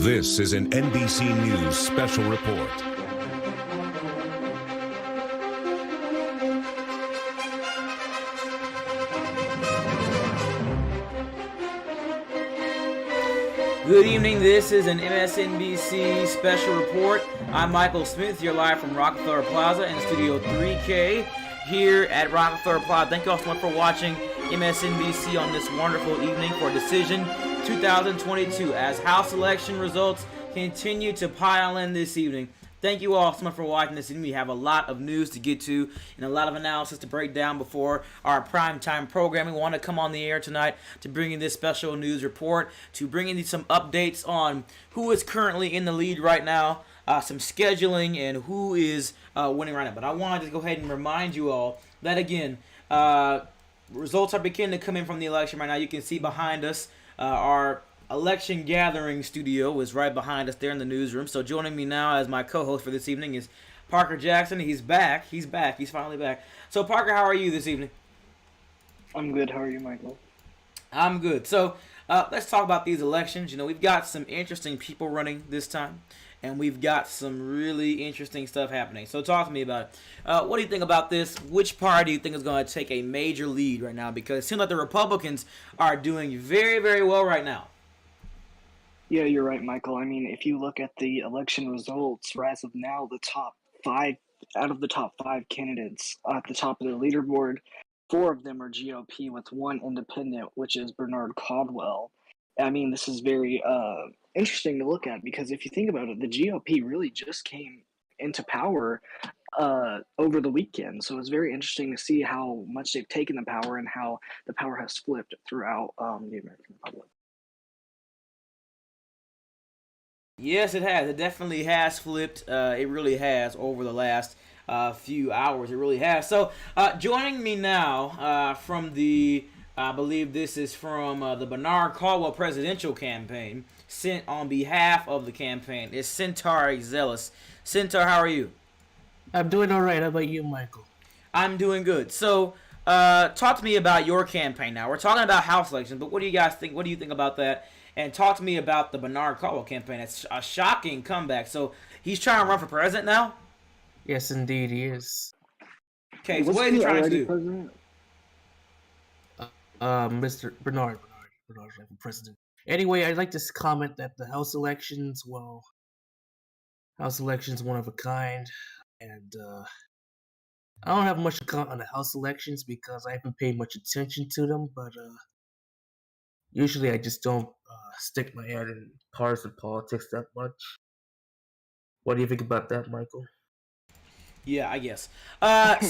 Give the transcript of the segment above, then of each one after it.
This is an NBC News special report. Good evening, this is an MSNBC special report. I'm Michael Smith, you're live from Rockefeller Plaza in Studio 3K here at Rockefeller Plaza. Thank you all so much for watching MSNBC on this wonderful evening for Decision 2022 as House election results continue to pile in this evening. Thank you all so much for watching this evening. We have a lot of news to get to and a lot of analysis to break down before our primetime programming. We want to come on the air tonight to bring you this special news report, to bring you some updates on who is currently in the lead right now, some scheduling, and who is winning right now. But I wanted to go ahead and remind you all that, again, results are beginning to come in from the election right now. You can see behind us our election gathering studio is right behind us there in the newsroom. So joining me now as my co-host for this evening is Parker Jackson. He's back. He's finally back. So Parker, how are you this evening? I'm good. How are you, Michael? I'm good. So let's talk about these elections. You know, we've got some interesting people running this time, and we've got some really interesting stuff happening. So talk to me about it. What do you think about this? Which party do you think is going to take a major lead right now? Because it seems like the Republicans are doing very, very well right now. Yeah, you're right, Michael. I mean, if you look at the election results, as of now, the top five out of the top five candidates at the top of the leaderboard, 4 of them are GOP with 1 independent, which is Bernard Caldwell. I mean, this is very interesting to look at because if you think about it, the GOP really just came into power over the weekend. So it's very interesting to see how much they've taken the power and how the power has flipped throughout the American Republic. Yes, it has. It definitely has flipped. It really has over the last few hours. It really has. So joining me now from the, I believe this is from the Bernard Caldwell presidential campaign, sent on behalf of the campaign, is Centaur Zealous. Centaur, how are you? I'm doing all right. How about you, Michael? I'm doing good. So talk to me about your campaign now. We're talking about House elections, but what do you guys think? What do you think about that? And talk to me about the Bernard Caldwell campaign. It's a shocking comeback. So he's trying to run for president now? Yes, indeed, he is. Okay, so what is he trying to do? President? Mr. Bernard's running for president. Anyway, I'd like to comment that the House elections, one of a kind, and I don't have much to comment on the House elections because I haven't paid much attention to them, but usually I just don't stick my head in partisan politics that much. What do you think about that, Michael? Yeah, I guess. Right.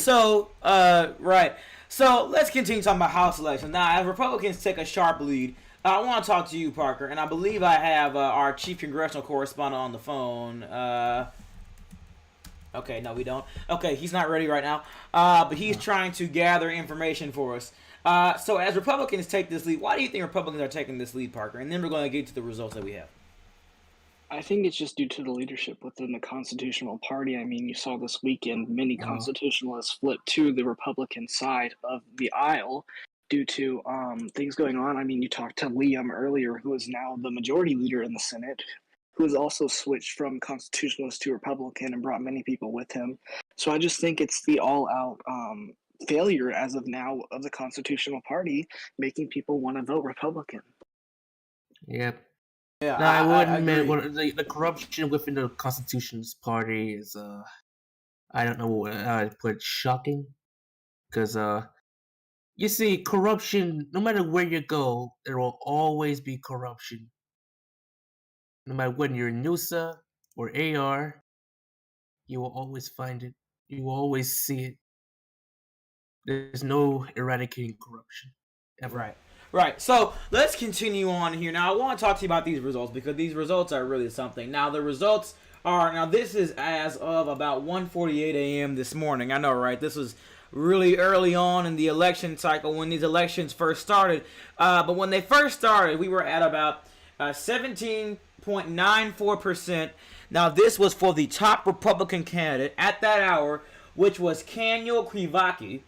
So let's continue talking about House elections. Now, as Republicans take a sharp lead, I want to talk to you, Parker, and I believe I have our chief congressional correspondent on the phone. Okay, no, we don't. Okay, he's not ready right now, but he's trying to gather information for us. So as Republicans take this lead, why do you think Republicans are taking this lead, Parker? And then we're going to get to the results that we have. I think it's just due to the leadership within the Constitutional Party. I mean, you saw this weekend many constitutionalists flip to the Republican side of the aisle due to things going on. I mean, you talked to Liam earlier, who is now the majority leader in the Senate, who has also switched from constitutionalist to Republican and brought many people with him. So I just think it's the all-out failure as of now of the Constitutional Party, making people want to vote Republican. Yep. Yeah, no, I would admit the corruption within the Constitutionalist Party is I don't know how to put it, shocking, because you see, corruption, no matter where you go, there will always be corruption. No matter when you're NUSA or AR, you will always find it. You will always see it. There's no eradicating corruption ever. Right. So let's continue on here. Now, I want to talk to you about these results because these results are really something. Now, the results are, now this is as of about 1:48 a.m. this morning. I know, right? This was really early on in the election cycle when these elections first started. But when they first started, we were at about 17.94%. Now, this was for the top Republican candidate at that hour, which was Daniel Krivaki.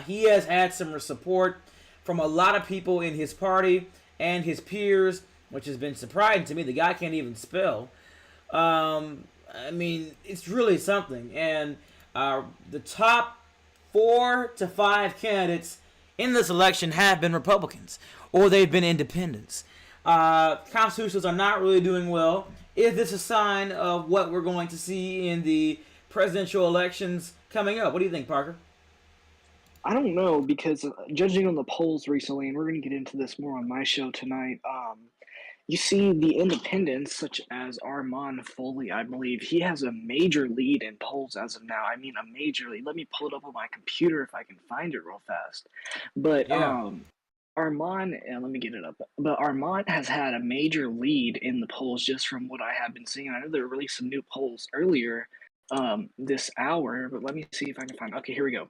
He has had some support from a lot of people in his party and his peers which has been surprising to me. The guy can't even spell. I mean, it's really something. And the top 4 to 5 candidates in this election have been Republicans, or they've been independents. Constitutionalists are not really doing well. Is this a sign of what we're going to see in the presidential elections coming up? What do you think, Parker? I don't know, because judging on the polls recently, and we're going to get into this more on my show tonight, you see the independents, such as Armand Foley, I believe, he has a major lead in polls as of now. I mean, a major lead. Let me pull it up on my computer if I can find it real fast. But Yeah. Armand, and let me get it up. But Armand has had a major lead in the polls just from what I have been seeing. I know there released some new polls earlier this hour, but let me see if I can find. Okay, here we go.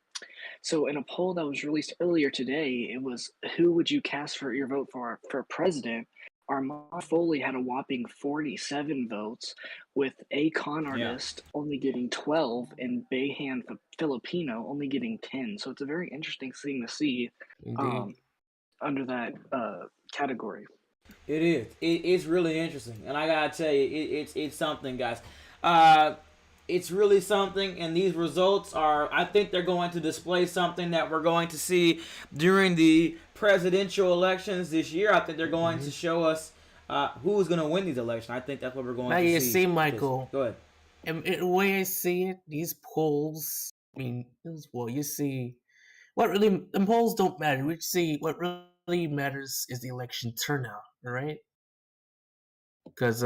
So in a poll that was released earlier today, it was who would you cast for your vote for president? Armand Foley had a whopping 47 votes, with a con Yeah. artist only getting 12 and Bayhan Filipino only getting 10. So it's a very interesting thing to see Indeed. under that category. It is. It's really interesting, and I gotta tell you, it's something, guys. It's really something, and these results are. I think they're going to display something that we're going to see during the presidential elections this year. I think they're going to show us who is going to win these elections. I think that's what we're going Now to you see. see, Michael, Go ahead. and the way I see it, these polls, I mean, well, you see, what really, the polls don't matter. We see what really matters is the election turnout, all right? Because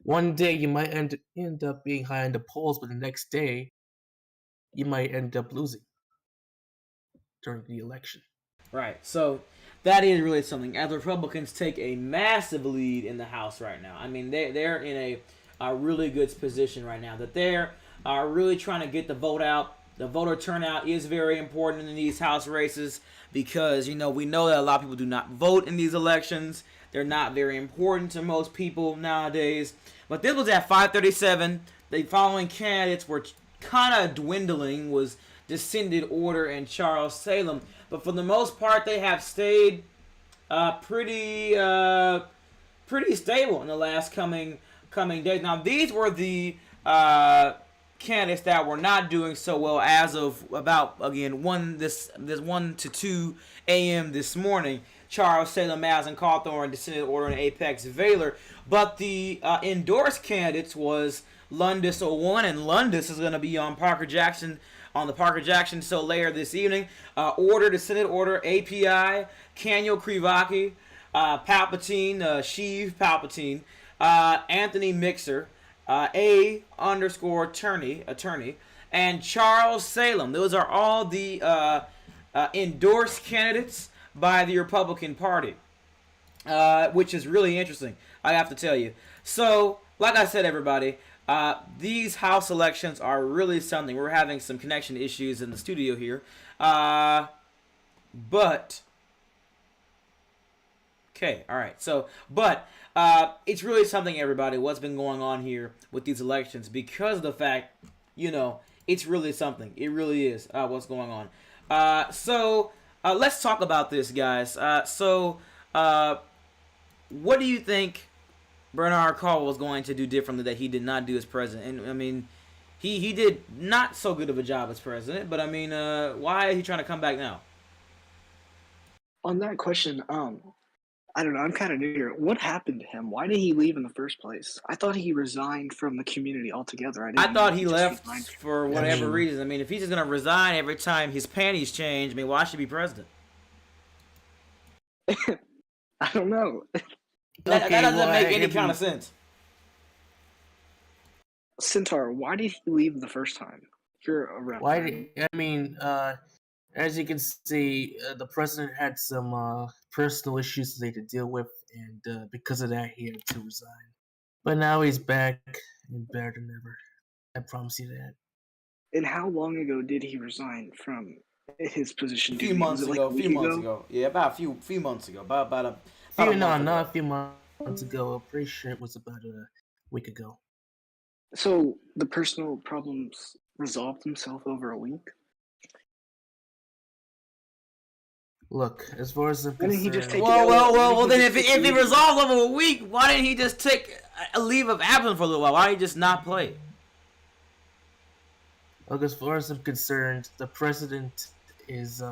one day you might end up being high in the polls, but the next day you might end up losing during the election. Right. So that is really something. As Republicans take a massive lead in the House right now. I mean, they're in a really good position right now. That they're really trying to get the vote out. The voter turnout is very important in these House races because, we know that a lot of people do not vote in these elections. They're not very important to most people nowadays. But this was at 5:37. The following candidates were kind of dwindling. Was Descended Order and Charles Salem. But for the most part, they have stayed pretty stable in the last coming days. Now, these were the candidates that were not doing so well as of about, again, 1 to 2 a.m. this morning. Charles Salem, Madison Cawthorn, Descended Order, and Apex Valor. But the endorsed candidates was Lundis 01, and Lundis is going to be on the Parker Jackson show later this evening. Order, Descended Order, API, Kaniel Krivaki, Palpatine, Sheev Palpatine, Anthony Mixer, A_attorney, and Charles Salem. Those are all the endorsed candidates by the Republican Party, which is really interesting, I have to tell you. So, like I said, everybody, these House elections are really something. We're having some connection issues in the studio here. But, okay, all right. So, but it's really something, everybody, what's been going on here with these elections, because of the fact, it's really something. It really is what's going on. So, let's talk about this, guys. What do you think Bernard Caldwell was going to do differently that he did not do as president? And I mean, he did not so good of a job as president, but I mean, why is he trying to come back now? On that question, I don't know. I'm kind of new here. What happened to him? Why did he leave in the first place? I thought he resigned from the community altogether. I thought he left resigned. for whatever reason. I mean, if he's just going to resign every time his panties change, I mean, why should he be president? I don't know. That doesn't make any kind of sense. Centaur, why did he leave the first time? You're a rep. As you can see, the president had some personal issues they had to deal with, and because of that, he had to resign. But now he's back and better than ever. I promise you that. And how long ago did he resign from his position? A few months ago. Yeah, about a few months ago. Not a few months ago. I'm pretty sure it was about a week ago. So the personal problems resolved themselves over a week? Look, as far as I'm Why didn't he just concerned, take it out? Well, then if it resolves over a week, why didn't he just take a leave of absence for a little while? Why did he just not play? look, as far as I'm concerned, the president is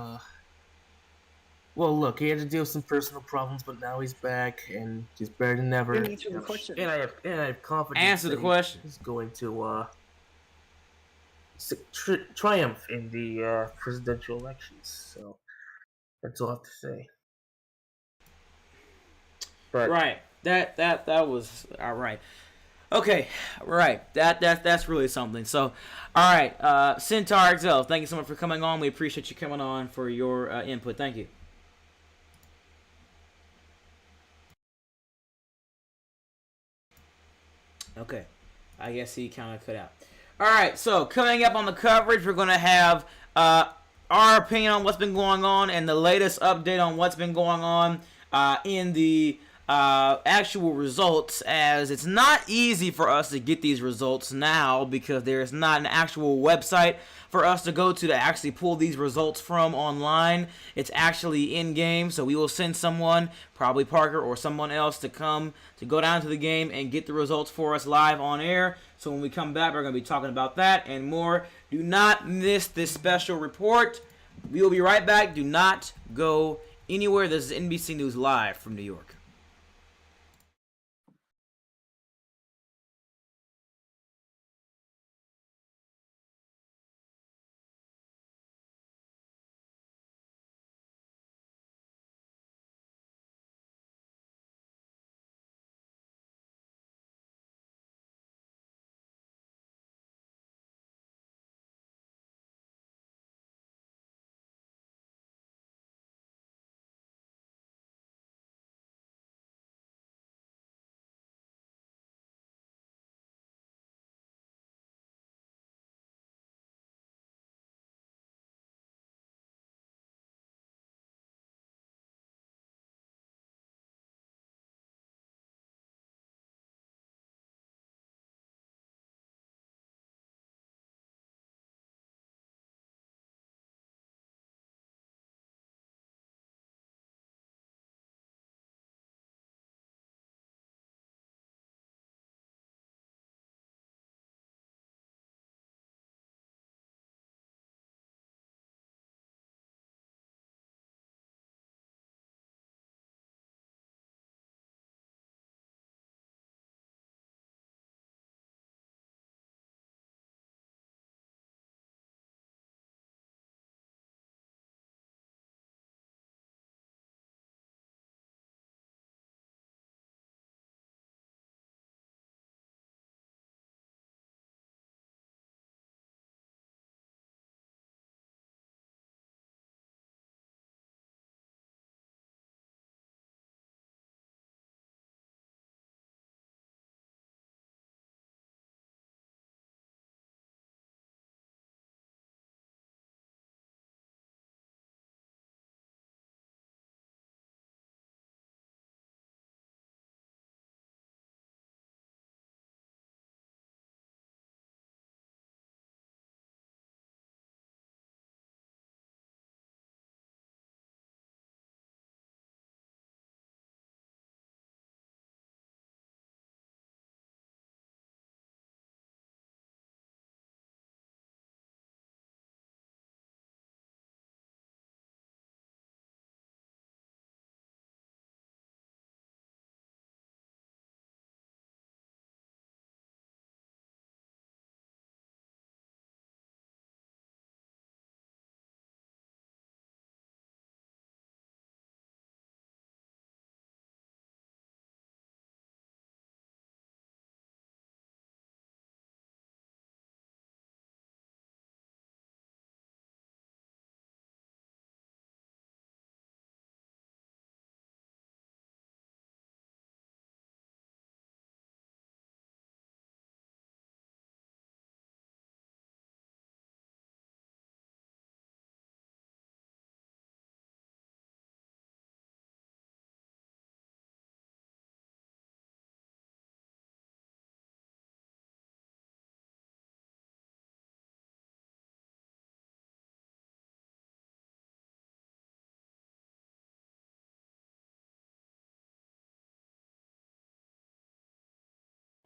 well, look, he had to deal with some personal problems, but now he's back and he's better than ever. Didn't answer the question. And I have confidence. Answer the question. He's going to triumph in the presidential elections. So that's all I have to say. But Right. That was all right. Okay, right. That's really something. So, all right, Centaur XL, thank you so much for coming on. We appreciate you coming on for your input. Thank you. Okay, I guess he kind of cut out. All right, so coming up on the coverage, we're going to have our opinion on what's been going on and the latest update on what's been going on in the actual results, as it's not easy for us to get these results now because there's not an actual website for us to go to actually pull these results from online. It's actually in game, so we will send someone, probably Parker or someone else, to come to go down to the game and get the results for us live on air. So when we come back, we're going to be talking about that and more. Do not miss this special report. We will be right back. Do not go anywhere. This is NBC News Live from New York.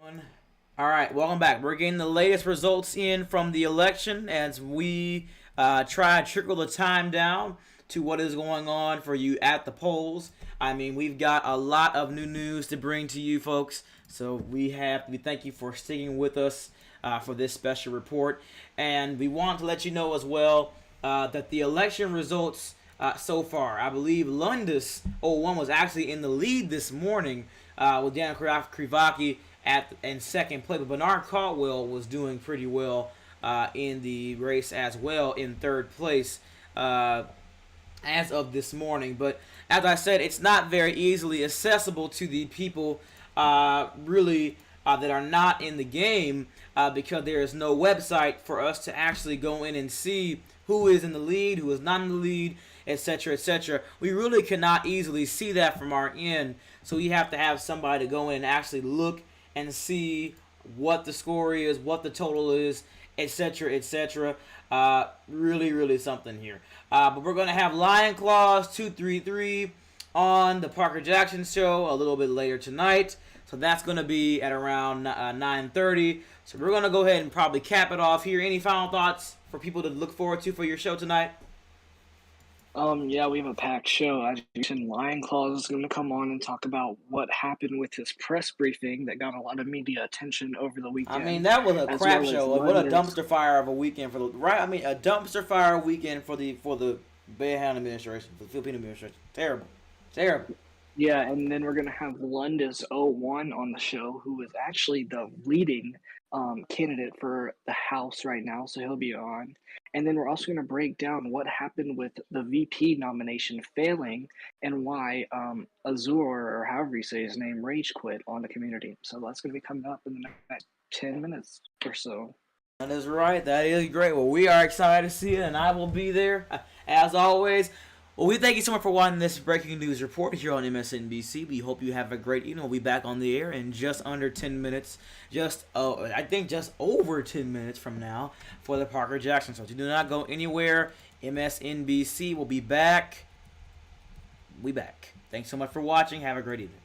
All right, welcome back. We're getting the latest results in from the election as we try to trickle the time down to what is going on for you at the polls. I mean, we've got a lot of new news to bring to you folks, so we thank you for sticking with us for this special report, and we want to let you know as well that the election results so far, I believe Lundus 01 was actually in the lead this morning with Dan Krivaki in second place, but Bernard Caldwell was doing pretty well in the race as well in third place as of this morning. But as I said, it's not very easily accessible to the people really that are not in the game because there is no website for us to actually go in and see who is in the lead, who is not in the lead, etc., etc. We really cannot easily see that from our end, so we have to have somebody to go in and actually look and see what the score is, what the total is, etc., etc. Really, really something here. But we're going to have Lion Claws 233 on the Parker Jackson Show a little bit later tonight. So that's going to be at around 9:30. So we're going to go ahead and probably cap it off here. Any final thoughts for people to look forward to for your show tonight? Yeah, we have a packed show. As you mentioned, Lion Claws is going to come on and talk about what happened with his press briefing that got a lot of media attention over the weekend. I mean, that was a crap well show. What a dumpster fire of a weekend for the right. I mean, a dumpster fire weekend for the Bayhan administration, for the Philippine administration. Terrible, terrible. Yeah, and then we're going to have Lundus 01 on the show, who is actually the leading candidate for the House right now, so he'll be on. And then we're also going to break down what happened with the VP nomination failing and why Azur, or however you say his name, rage quit on the community. So that's going to be coming up in the next 10 minutes or so. That is right. That is great. Well, we are excited to see it, and I will be there as always. Well, we thank you so much for watching this breaking news report here on MSNBC. We hope you have a great evening. We'll be back on the air in just under 10 minutes. I think just over 10 minutes from now for the Parker Jackson Show. So do not go anywhere. MSNBC will be back. We back. Thanks so much for watching. Have a great evening.